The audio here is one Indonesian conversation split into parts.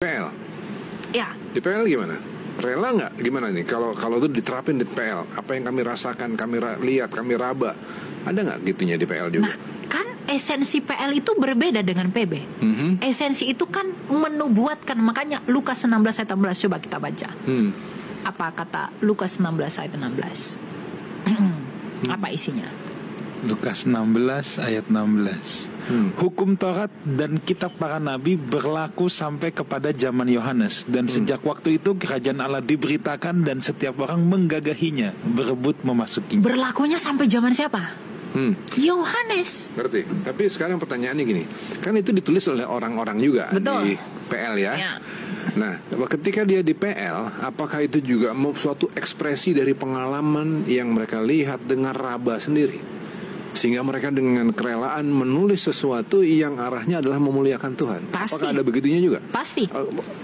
PL. Ya. Di PL gimana? Rela nggak? Gimana nih? Kalau itu diterapin di PL, apa yang kami rasakan, kami lihat, kami raba, ada nggak gitunya di PL juga? Nah, kan esensi PL itu berbeda dengan PB. Esensi itu kan menubuatkan, makanya Lukas 16 ayat 16 coba kita baca. Apa kata Lukas 16 ayat 16? Apa isinya? Lukas 16 ayat 16. Hukum Taurat dan kitab para nabi berlaku sampai kepada zaman Yohanes, dan sejak waktu itu kerajaan Allah diberitakan dan setiap orang menggagahinya, berebut memasukinya. Berlakunya sampai zaman siapa? Yohanes. Ngerti. Tapi sekarang pertanyaannya gini, kan itu ditulis oleh orang-orang juga. Betul. Di PL ya. Nah, ketika dia di PL, apakah itu juga suatu ekspresi dari pengalaman yang mereka lihat, dengar, raba sendiri? Sehingga mereka dengan kerelaan menulis sesuatu yang arahnya adalah memuliakan Tuhan. Pasti. Apakah ada begitunya juga? Pasti.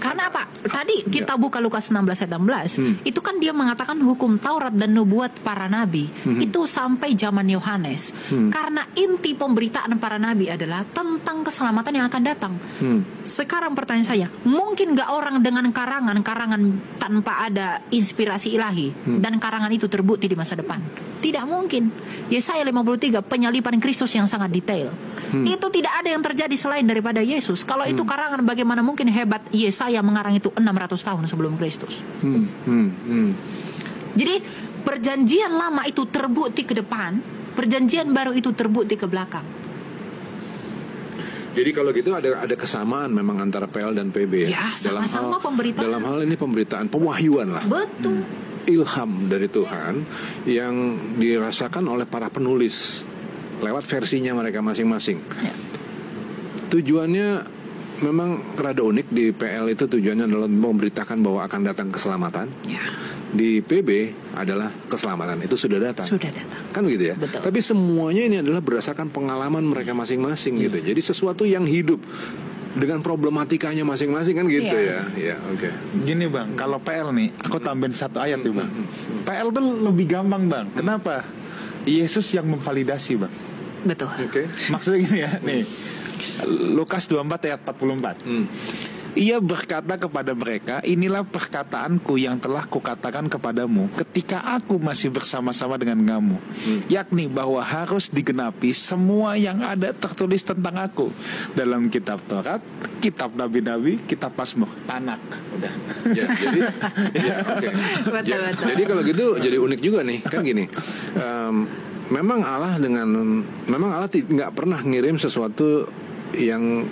Karena apa? Tadi kita buka Lukas 16 ayat 16. Itu kan dia mengatakan hukum Taurat dan nubuat para nabi. Itu sampai zaman Yohanes. Karena inti pemberitaan para nabi adalah tentang keselamatan yang akan datang. Sekarang pertanyaan saya, mungkin gak orang dengan karangan tanpa ada inspirasi ilahi dan karangan itu terbukti di masa depan? Tidak mungkin. Yesaya 53, penyaliban Kristus yang sangat detail. Itu tidak ada yang terjadi selain daripada Yesus. Kalau itu karangan, bagaimana mungkin hebat Yesaya mengarang itu 600 tahun sebelum Kristus? Jadi perjanjian lama itu terbukti ke depan, perjanjian baru itu terbukti ke belakang. Jadi kalau gitu ada kesamaan memang antara PL dan PB ya. Sama-sama pemberitaan. Dalam hal ini pemberitaan, pewahyuan lah. Betul. Ilham dari Tuhan yang dirasakan oleh para penulis lewat versinya mereka masing-masing. Tujuannya memang rada unik. Di PL itu tujuannya adalah memberitakan bahwa akan datang keselamatan. Di PB adalah keselamatan itu sudah datang. Kan begitu ya. Betul. Tapi semuanya ini adalah berdasarkan pengalaman mereka masing-masing gitu. Jadi sesuatu yang hidup dengan problematikanya masing-masing kan gitu ya. Oke. Gini Bang, kalau PL nih, aku tambahin satu ayat tuh Bang. PL tuh lebih gampang Bang. Kenapa? Yesus yang memvalidasi Bang. Betul. Maksudnya gini ya, nih. Lukas 24 ayat 44. Ia berkata kepada mereka, inilah perkataanku yang telah kukatakan kepadamu ketika aku masih bersama-sama dengan kamu, yakni bahwa harus digenapi semua yang ada tertulis tentang aku dalam kitab Taurat, kitab nabi-nabi, kitab Mazmur, Tanak. Udah. Jadi kalau gitu jadi unik juga nih, kan gini. Memang Allah nggak pernah ngirim sesuatu yang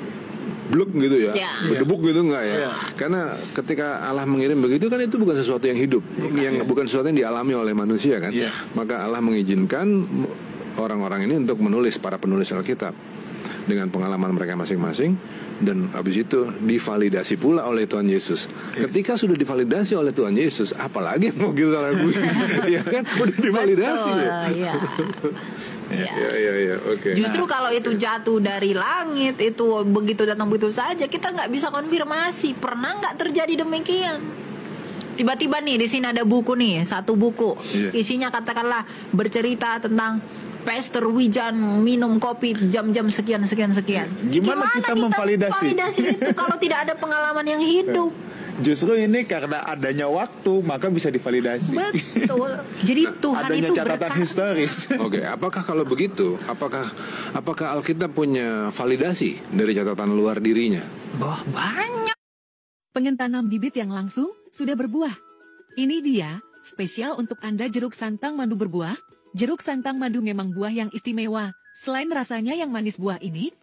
bluk gitu ya, berdebuk gitu enggak ya. Karena ketika Allah mengirim begitu kan itu bukan sesuatu yang hidup, bukan sesuatu yang dialami oleh manusia kan. Maka Allah mengizinkan orang-orang ini untuk menulis, para penulis Alkitab dengan pengalaman mereka masing-masing, dan habis itu divalidasi pula oleh Tuhan Yesus. Ketika sudah divalidasi oleh Tuhan Yesus, apalagi mau kita raguin? Ya kan, udah divalidasi. Oke. Justru kalau itu jatuh dari langit, itu begitu datang begitu saja, kita nggak bisa konfirmasi. Pernah nggak terjadi demikian? Tiba-tiba nih di sini ada buku nih, satu buku, isinya katakanlah bercerita tentang Pastor Wijan minum kopi jam-jam sekian. Gimana kita memvalidasi itu kalau tidak ada pengalaman yang hidup? Justru ini karena adanya waktu, maka bisa divalidasi. Betul. Jadi Tuhan adanya itu catatan historis. Oke, apakah kalau begitu, apakah Alkitab punya validasi dari catatan luar dirinya? Banyak. Pengen tanam bibit yang langsung sudah berbuah. Ini dia, spesial untuk Anda jeruk santang madu berbuah. Jeruk santang madu memang buah yang istimewa. Selain rasanya yang manis, buah ini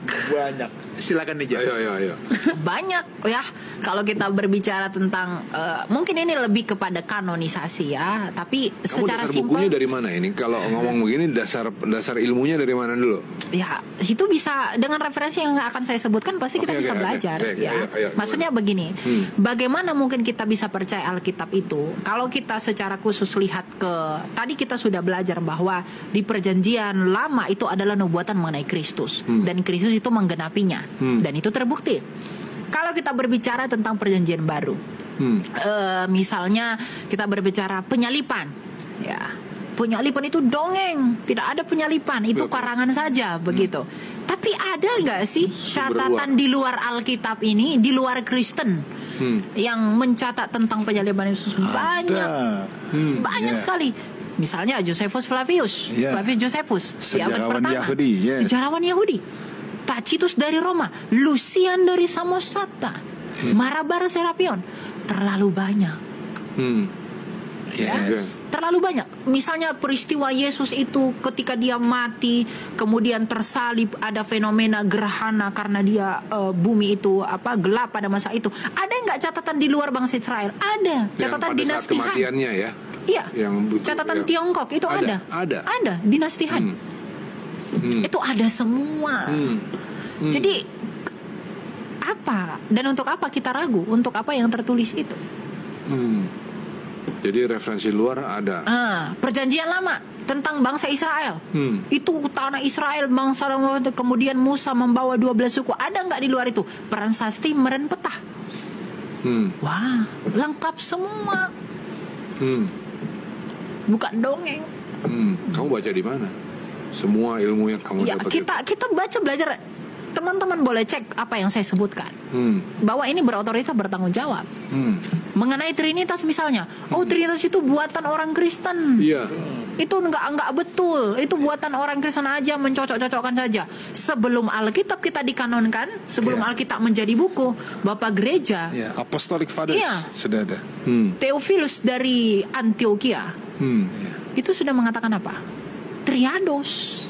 banyak. Silakan nih, ayo. Banyak ya. Kalau kita berbicara tentang mungkin ini lebih kepada kanonisasi ya, tapi secara simpel. Bukunya dari mana ini? Kalau ngomong begini dasar ilmunya dari mana dulu? Ya, itu bisa dengan referensi yang nggak akan saya sebutkan, pasti kita bisa belajar ya. Maksudnya begini, bagaimana mungkin kita bisa percaya Alkitab itu? Kalau kita secara khusus lihat ke tadi kita sudah belajar bahwa di perjanjian lama itu adalah nubuatan mengenai Kristus dan Kristus itu menggenapinya. Dan itu terbukti. Kalau kita berbicara tentang perjanjian baru, misalnya kita berbicara penyalipan, ya, penyalipan itu dongeng, tidak ada penyalipan, itu karangan saja begitu. Tapi ada nggak sih catatan di luar Alkitab ini, di luar Kristen, yang mencatat tentang penyaliban Yesus? Banyak, banyak sekali. Misalnya Josephus Flavius, Flavius Josephus, abad pertama, sejarawan Yahudi. Tacitus dari Roma, Lucian dari Samosata, Marabara Serapion, terlalu banyak. Terlalu banyak. Misalnya peristiwa Yesus itu ketika dia mati, kemudian tersalib, ada fenomena gerhana karena dia bumi itu gelap pada masa itu. Ada nggak catatan di luar bangsa Israel? Ada. Catatan dinasti Han. Ya. Iya. Catatan Tiongkok itu ada. Dinasti Han. Itu ada semua. Jadi apa? Dan untuk apa kita ragu? Untuk apa yang tertulis itu? Jadi referensi luar ada. Perjanjian lama tentang bangsa Israel. Itu tanah Israel, bangsa, kemudian Musa membawa 12 suku. Ada nggak di luar itu? Peran Sasti, Meren Petah. Wah, lengkap semua. Bukan dongeng. Kamu baca di mana? Semua ilmu yang kamu dapat. Kita baca, belajar. Teman-teman boleh cek apa yang saya sebutkan, bahwa ini berotoritas, bertanggung jawab. Mengenai Trinitas misalnya, Trinitas itu buatan orang Kristen. Itu enggak betul. Itu buatan orang Kristen aja, mencocok-cocokkan saja. Sebelum Alkitab kita dikanonkan, sebelum Alkitab menjadi buku, Bapak Gereja, Apostolic Fathers sudah ada. Theophilus dari Antioquia, itu sudah mengatakan apa? Triados.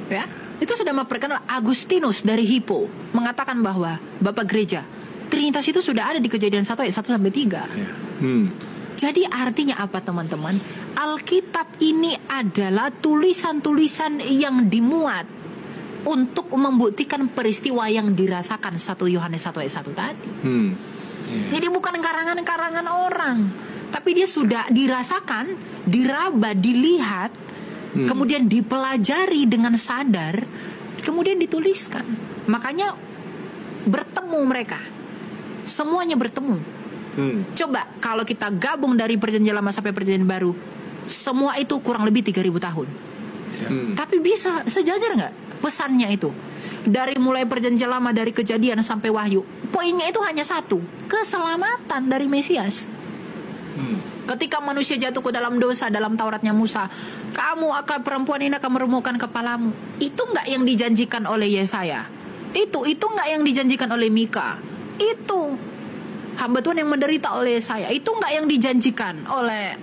Ya, itu sudah memperkenalkan. Agustinus dari Hippo mengatakan bahwa Bapak Gereja, Trinitas itu sudah ada di Kejadian 1 ayat 1 sampai 3. Jadi artinya apa, teman-teman? Alkitab ini adalah tulisan-tulisan yang dimuat untuk membuktikan peristiwa yang dirasakan 1 Yohanes 1 ayat 1 tadi. Jadi bukan karangan-karangan orang, tapi dia sudah dirasakan, diraba, dilihat, kemudian dipelajari dengan sadar, kemudian dituliskan. Makanya bertemu mereka, semuanya bertemu. Coba kalau kita gabung dari perjanjian lama sampai perjanjian baru, semua itu kurang lebih 3.000 tahun. Tapi bisa sejajar nggak pesannya itu? Dari mulai perjanjian lama, dari Kejadian sampai Wahyu, poinnya itu hanya satu: keselamatan dari Mesias. Ketika manusia jatuh ke dalam dosa, dalam Tauratnya Musa, perempuan ini akan meremukkan kepalamu. Itu nggak yang dijanjikan oleh Yesaya. Itu nggak yang dijanjikan oleh Mika. Itu hamba Tuhan yang menderita oleh Yesaya. Itu nggak yang dijanjikan oleh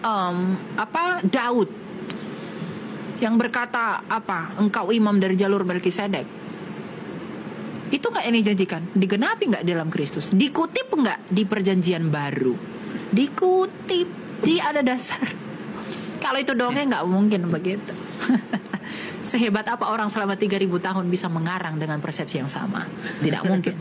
Daud, yang berkata engkau imam dari jalur Melkisedek. Itu nggak yang dijanjikan. Digenapi nggak dalam Kristus? Dikutip nggak di perjanjian baru? Dikutip. Jadi ada dasar. Kalau itu dongeng nggak mungkin begitu. Sehebat apa orang selama 3.000 tahun bisa mengarang dengan persepsi yang sama? Tidak mungkin.